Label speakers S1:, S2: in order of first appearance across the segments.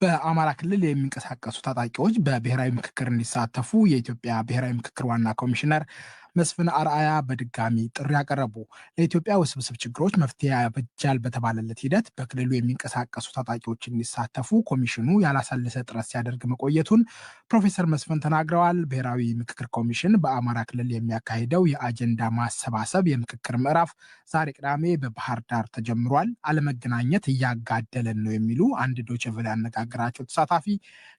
S1: በአማራ ክልል የሚንቀሳቀሱ ታጣቂዎች በብሔራዊ ምክክር እንዲሳተፉ የኢትዮጵያ ብሔራዊ ምክክር ዋና ኮሚሽነር መስፍን አርአያ በድጋሚ ጥሪ ያቀረቡ። ለኢትዮጵያ ውስብስብ ችግሮች መፍትሄ ያበጃል በተባለለት ሂደት በክልሉ የሚንቀሳቀሱ ታጣቂዎች እንዲሳተፉ ኮሚሽኑ ያላሰለሰ ጥረት ሲያደርግ መቆየቱን ፕሮፌሰር መስፍን ተናግረዋል። ብሔራዊ ምክክር ኮሚሽን በአማራ ክልል የሚያካሂደው የአጀንዳ ማሰባሰብ የምክክር ምዕራፍ ዛሬ ቅዳሜ በባህር ዳር ተጀምሯል። አለመገናኘት እያጋደለን ነው የሚሉ አንድ ዶይቼ ቬለ ያነጋገራቸው ተሳታፊ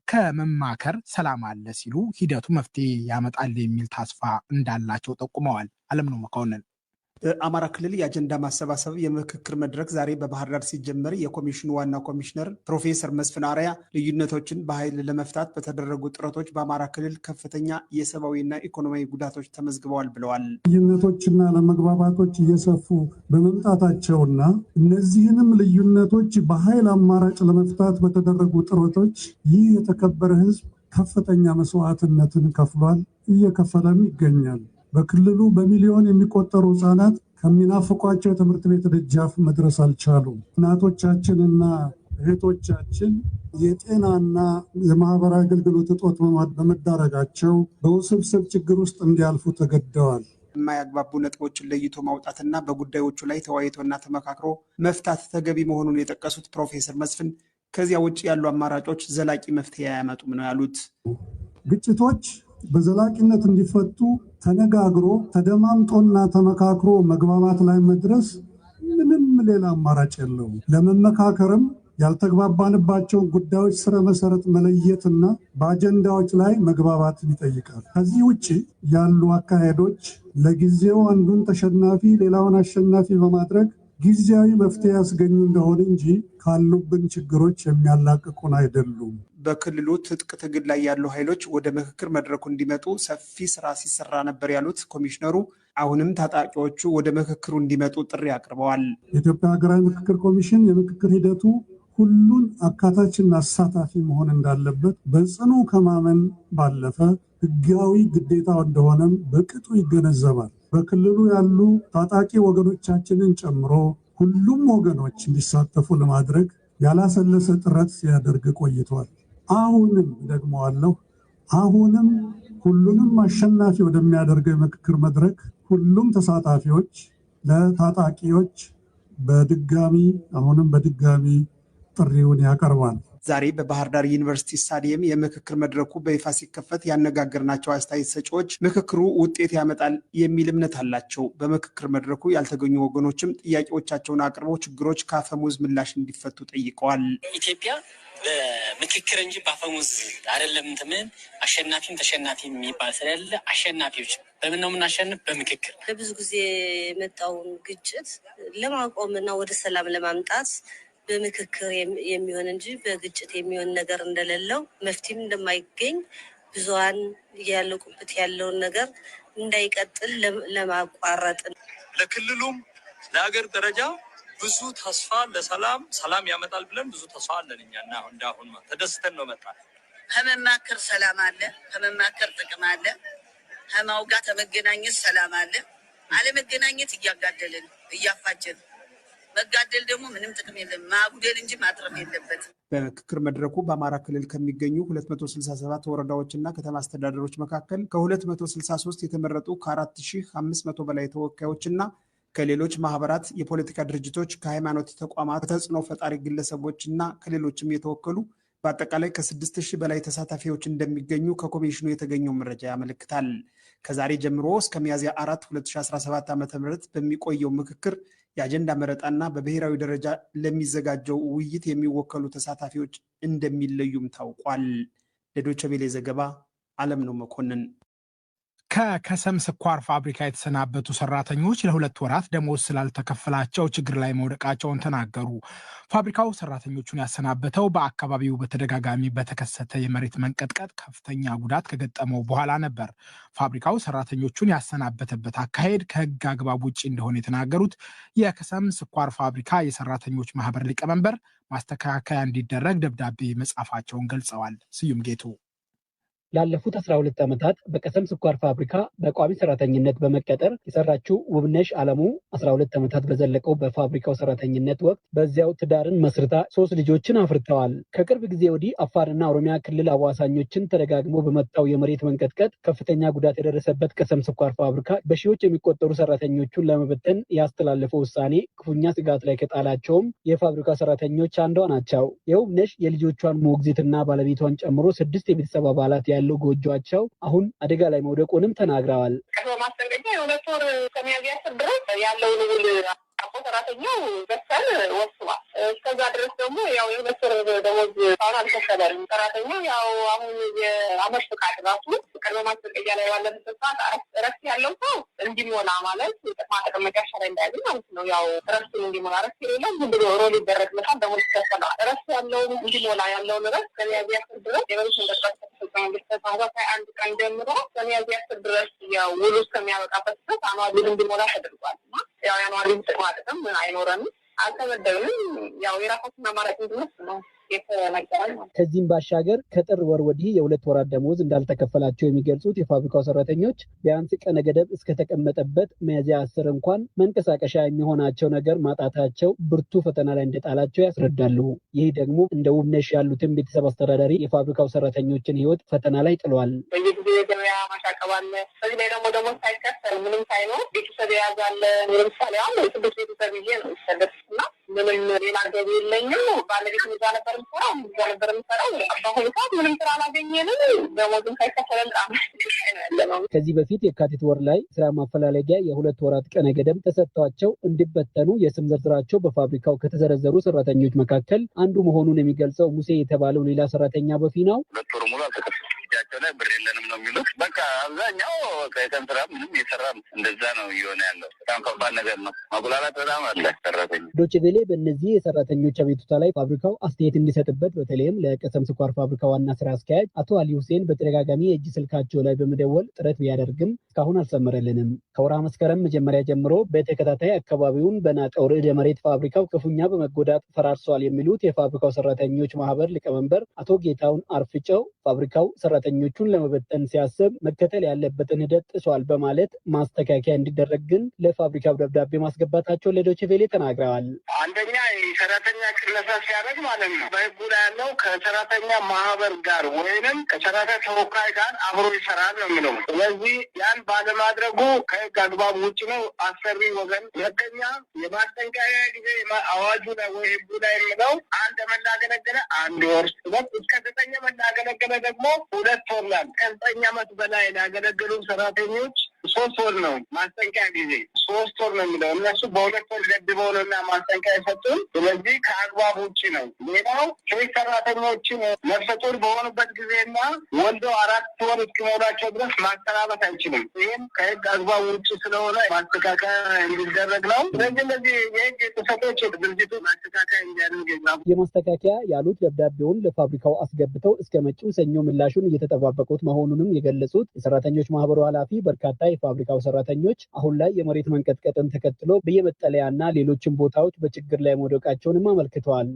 S1: ከመማከር ሰላም አለ ሲሉ ሂደቱ መፍትሄ ያመጣል የሚል ተስፋ እንዳላቸው ጠቁመዋል። አለምነው መኮንን
S2: በአማራ ክልል የአጀንዳ ማሰባሰብ የምክክር መድረክ ዛሬ በባህር ዳር ሲጀመር የኮሚሽኑ ዋና ኮሚሽነር ፕሮፌሰር መስፍን አርአያ ልዩነቶችን በኃይል ለመፍታት በተደረጉ ጥረቶች በአማራ ክልል ከፍተኛ የሰብአዊና ኢኮኖሚያዊ ጉዳቶች ተመዝግበዋል ብለዋል።
S3: ልዩነቶችና ለመግባባቶች እየሰፉ በመምጣታቸውና እነዚህንም ልዩነቶች በኃይል አማራጭ ለመፍታት በተደረጉ ጥረቶች ይህ የተከበረ ሕዝብ ከፍተኛ መስዋዕትነትን ከፍሏል፣ እየከፈለም ይገኛል። በክልሉ በሚሊዮን የሚቆጠሩ ህጻናት ከሚናፍቋቸው የትምህርት ቤት ደጃፍ መድረስ አልቻሉም። እናቶቻችንና እህቶቻችን የጤናና የማህበራዊ አገልግሎት እጦት በመዳረጋቸው በውስብስብ ችግር ውስጥ እንዲያልፉ ተገደዋል።
S2: የማያግባቡ ነጥቦችን ለይቶ ማውጣትና በጉዳዮቹ ላይ ተወያይቶና ተመካክሮ መፍታት ተገቢ መሆኑን የጠቀሱት ፕሮፌሰር መስፍን ከዚያ ውጭ ያሉ አማራጮች ዘላቂ መፍትሄ አያመጡም ነው ያሉት።
S3: ግጭቶች በዘላቂነት እንዲፈቱ ተነጋግሮ ተደማምጦና ተመካክሮ መግባባት ላይ መድረስ ምንም ሌላ አማራጭ የለውም። ለመመካከርም ያልተግባባንባቸውን ጉዳዮች ስረ መሰረት መለየትና በአጀንዳዎች ላይ መግባባትን ይጠይቃል። ከዚህ ውጭ ያሉ አካሄዶች ለጊዜው አንዱን ተሸናፊ ሌላውን አሸናፊ በማድረግ ጊዜያዊ መፍትሄ ያስገኙ እንደሆነ እንጂ ካሉብን ችግሮች የሚያላቅቁን አይደሉም።
S2: በክልሉ ትጥቅ ትግል ላይ ያሉ ኃይሎች ወደ ምክክር መድረኩ እንዲመጡ ሰፊ ስራ ሲሰራ ነበር ያሉት ኮሚሽነሩ አሁንም ታጣቂዎቹ ወደ ምክክሩ እንዲመጡ ጥሪ አቅርበዋል።
S3: የኢትዮጵያ ሀገራዊ ምክክር ኮሚሽን የምክክር ሂደቱ ሁሉን አካታችና አሳታፊ መሆን እንዳለበት በጽኑ ከማመን ባለፈ ሕጋዊ ግዴታው እንደሆነም በቅጡ ይገነዘባል። በክልሉ ያሉ ታጣቂ ወገኖቻችንን ጨምሮ ሁሉም ወገኖች እንዲሳተፉ ለማድረግ ያላሰለሰ ጥረት ሲያደርግ ቆይቷል። አሁንም ደግመዋለሁ፣ አሁንም ሁሉንም አሸናፊ ወደሚያደርገው የምክክር መድረክ ሁሉም ተሳታፊዎች ለታጣቂዎች አሁንም በድጋሚ ጥሪውን ያቀርባል።
S2: ዛሬ በባህር ዳር ዩኒቨርሲቲ ስታዲየም የምክክር መድረኩ በይፋ ሲከፈት ያነጋገርናቸው አስተያየት ሰጪዎች ምክክሩ ውጤት ያመጣል የሚል እምነት አላቸው። በምክክር መድረኩ ያልተገኙ ወገኖችም ጥያቄዎቻቸውን አቅርበው ችግሮች ከአፈሙዝ ምላሽ እንዲፈቱ ጠይቀዋል።
S4: ኢትዮጵያ በምክክር እንጂ በአፈሙዝ አይደለም። ምን አሸናፊም ተሸናፊ የሚባል ስለሌለ አሸናፊዎች በምን ነው የምናሸንፍ? በምክክር።
S5: ለብዙ ጊዜ የመጣውን ግጭት ለማቆምና ወደ ሰላም ለማምጣት በምክክር የሚሆን እንጂ በግጭት የሚሆን ነገር እንደሌለው መፍትሄም እንደማይገኝ ብዙሃን እያለቁበት ያለውን ነገር እንዳይቀጥል ለማቋረጥ
S6: ለክልሉም ለሀገር ደረጃ ብዙ ተስፋ ሰላም ያመጣል ብለን ብዙ ተስፋ አለን። እኛና እንዳሁን ተደስተን ነው መጣል።
S7: ከመማከር ሰላም አለ፣ ከመማከር ጥቅም አለ፣ ከማውጋት ከመገናኘት ሰላም አለ። አለመገናኘት እያጋደልን እያፋጀን መጋደል ደግሞ ምንም ጥቅም የለም። ማጉደል እንጂ ማጥረፍ የለበትም።
S2: በምክክር መድረኩ በአማራ ክልል ከሚገኙ 267 ወረዳዎችና ከተማ አስተዳደሮች መካከል ከ263 የተመረጡ ከ4500 በላይ ተወካዮችና ከሌሎች ማህበራት፣ የፖለቲካ ድርጅቶች፣ ከሃይማኖት ተቋማት፣ ከተጽዕኖ ፈጣሪ ግለሰቦችና ከሌሎችም የተወከሉ በአጠቃላይ ከ6000 በላይ ተሳታፊዎች እንደሚገኙ ከኮሚሽኑ የተገኘው መረጃ ያመለክታል። ከዛሬ ጀምሮ እስከ ሚያዝያ 4 2017 ዓ.ም በሚቆየው ምክክር የአጀንዳ መረጣና በብሔራዊ ደረጃ ለሚዘጋጀው ውይይት የሚወከሉ ተሳታፊዎች እንደሚለዩም ታውቋል። ለዶይቼ ቬለ ዘገባ አለምነው መኮንን።
S1: ከከሰም ስኳር ፋብሪካ የተሰናበቱ ሰራተኞች ለ2 ወራት ደሞዝ ስላልተከፈላቸው ችግር ላይ መውደቃቸውን ተናገሩ። ፋብሪካው ሰራተኞቹን ያሰናበተው በአካባቢው በተደጋጋሚ በተከሰተ የመሬት መንቀጥቀጥ ከፍተኛ ጉዳት ከገጠመው በኋላ ነበር። ፋብሪካው ሰራተኞቹን ያሰናበተበት አካሄድ ከሕግ አግባብ ውጭ እንደሆነ የተናገሩት የከሰም ስኳር ፋብሪካ የሰራተኞች ማህበር ሊቀመንበር ማስተካከያ እንዲደረግ ደብዳቤ መጻፋቸውን ገልጸዋል። ስዩም ጌቱ
S8: ላለፉት 12 ዓመታት በቀሰም ስኳር ፋብሪካ በቋሚ ሰራተኝነት በመቀጠር የሰራችው ውብነሽ አለሙ 12 ዓመታት በዘለቀው በፋብሪካው ሰራተኝነት ወቅት በዚያው ትዳርን መስርታ 3 ልጆችን አፍርተዋል። ከቅርብ ጊዜ ወዲህ አፋርና ኦሮሚያ ክልል አዋሳኞችን ተደጋግሞ በመጣው የመሬት መንቀጥቀጥ ከፍተኛ ጉዳት የደረሰበት ቀሰም ስኳር ፋብሪካ በሺዎች የሚቆጠሩ ሰራተኞቹን ለመበተን ያስተላለፈው ውሳኔ ክፉኛ ስጋት ላይ ከጣላቸውም የፋብሪካ ሰራተኞች አንዷ ናቸው። የውብነሽ የልጆቿን ሞግዚትና ባለቤቷን ጨምሮ 6 የቤተሰብ አባላት ያለው ጎጆአቸው አሁን አደጋ ላይ መውደቁንም ተናግረዋል።
S9: ማስጠንቀቂያ የሁለት ወር ከሚያዝያ 10 ድረስ ያለውን ውል ሰራተኛው በሰል ወስኗል። እስከዛ ድረስ ደግሞ ያው የሁለት ወር ደሞዝ አሁን አልተከፈለም። ሰራተኛው ያው አሁን የአመት ፍቃድ ራሱ ቅድመ ማስጠንቀቂያ ላይ ባለበት ሰዓት እረፍት ያለው ሰው እንዲሞላ ማለት ጥቅማ ጥቅም መጨረሻ ላይ እንዳያገኝ ማለት ነው። ያው እረፍቱን እንዲሞላ እረፍት የሌለው ዝም ብሎ ሮል ይደረግለታል፣ ደሞዝ ይከፈለዋል። እረፍት ያለውን እንዲሞላ ያለውን እረፍት ከሚያዝያ 10 ድረስ የመሬት መንቀጥቀጥ መንግስት ታህሳስ 21 ቀን ጀምሮ ከሚያዝያ 10 ድረስ ያው ውሉ እስከሚያበቃበት ድረስ አኗል እንዲሞላ ተደርጓል። ያው ያኗል ጥቅማ ጥቅም አይኖረንም፣ አልተመደብንም። ያው የራሳችን አማራጭ እንድንወስድ ነው የተነገረን።
S8: ከዚህም ባሻገር ከጥር ወር ወዲህ የ2 ወራት ደሞዝ እንዳልተከፈላቸው የሚገልጹት የፋብሪካው ሰራተኞች ቢያንስ ቀነ ገደብ እስከተቀመጠበት ሚያዝያ 10 እንኳን መንቀሳቀሻ የሚሆናቸው ነገር ማጣታቸው ብርቱ ፈተና ላይ እንደጣላቸው ያስረዳሉ። ይህ ደግሞ እንደ ውብነሽ ያሉትን ቤተሰብ አስተዳዳሪ የፋብሪካው ሰራተኞችን ሕይወት ፈተና ላይ ጥሏል።
S9: በየጊዜው የገበያ ማሻቀብ አለ። በዚህ ላይ ደግሞ ደሞዝ ሳይከፈል ምንም ሳይኖር ቤተሰብ የያዛለ። ለምሳሌ አሁን 6 ቤተሰብ ይዤ ነው የሚሰደስና ምንም ሌላ ገቢ የለኝም። ባለቤት እዛ ነበር የምሰራው፣ እዛ ነበር የምሰራው። በአሁኑ ሰዓት ምንም ስራ አላገኘንም። ደሞዝም ሳይከፈለን ያለነው።
S8: ከዚህ በፊት የካቲት ወር ላይ ስራ ማፈላለጊያ የ2 ወራት ቀነ ገደብ ተሰጥቷቸው እንዲበተኑ የስም ዝርዝራቸው በፋብሪካው ከተዘረዘሩ ሰራተኞች መካከል አንዱ መሆኑን የሚገልጸው ሙሴ የተባለው ሌላ ሰራተኛ በፊናው
S10: 2 ወር ሙሉ እጃቸው ላይ ብር የለንም ነው የሚሉት። በቃ አብዛኛው ከቀን ስራ ምንም የሰራም እንደዛ ነው እየሆነ ያለው። በጣም ከባድ ነገር ነው። ማጉላላት በጣም አለ። ሰራተኛ
S8: ዶቼ ቬሌ በእነዚህ የሰራተኞች አቤቱታ ላይ ፋብሪካው አስተያየት እንዲሰጥበት በተለይም ለቀሰም ስኳር ፋብሪካ ዋና ስራ አስኪያጅ አቶ አሊ ሁሴን በተደጋጋሚ የእጅ ስልካቸው ላይ በመደወል ጥረት ቢያደርግም እስካሁን አልሰመረልንም። ከወርሃ መስከረም መጀመሪያ ጀምሮ በተከታታይ አካባቢውን በናጠው ርዕደ መሬት ፋብሪካው ክፉኛ በመጎዳት ፈራርሷል የሚሉት የፋብሪካው ሰራተኞች ማህበር ሊቀመንበር አቶ ጌታውን አርፍጨው ፋብሪካው ሰራተኞቹን ለመበተን ሲያስብ መከተል ያለበትን ሂደት ጥሷል በማለት ማስተካከያ እንዲደረግ ግን ለፋብሪካው ደብዳቤ ማስገባታቸው ለዶቼ ቬሌ ተናግረዋል።
S10: አንደኛ የሰራተኛ ቅነሳ ሲያደርግ ማለት ነው በህጉ ላይ ያለው ከሰራተኛ ማህበር ጋር ወይንም ከሰራተኛ ተወካይ ጋር አብሮ ይሰራል ነው የሚለው። ስለዚህ ያን ባለማድረጉ ከህግ አግባብ ውጭ ነው አሰሪ ወገን። ሁለተኛ የማስጠንቀቂያ ጊዜ አዋጁ ላይ ወይ ህጉ ላይ የሚለው 1 ዓመት ላገለገለ 1 ወር፣ እስከ 9 ዓመት ላገለገለ ደግሞ 2 ወር ላይ ከ9 ዓመት በላይ ላገለገሉ ሰራተኞች 3 ወር ነው ማስጠንቀቂያ ጊዜ። 3 ወር ነው የሚለው። እነሱ በ2 ወር ገድበው ነውና ማስጠንቀቂያ የሰጡን። ስለዚህ ከአግባብ ውጭ ነው። ሌላው ሴት ሰራተኞችን ነፍሰ ጡር በሆኑበት ጊዜና ወልደው 4 ወር እስኪሞላቸው ድረስ ማስተናበት አይችልም። ይህም ከህግ አግባብ ውጭ ስለሆነ ማስተካከያ እንዲደረግ ነው። ስለዚህ እነዚህ የህግ ጥሰቶች ድርጅቱ ማስተካከያ እንዲያደርግ
S8: የማስተካከያ ያሉት ደብዳቤውን ለፋብሪካው አስገብተው እስከ መጪው ሰኞ ምላሹን እየተጠባበቁት መሆኑንም የገለጹት የሰራተኞች ማህበሩ ኃላፊ በርካታ የፋብሪካው ሰራተኞች አሁን ላይ የመሬት መንቀጥቀጥን ተከትሎ በየመጠለያና ሌሎችም ቦታዎች በችግር ላይ መውደቃቸውንም አመልክተዋል።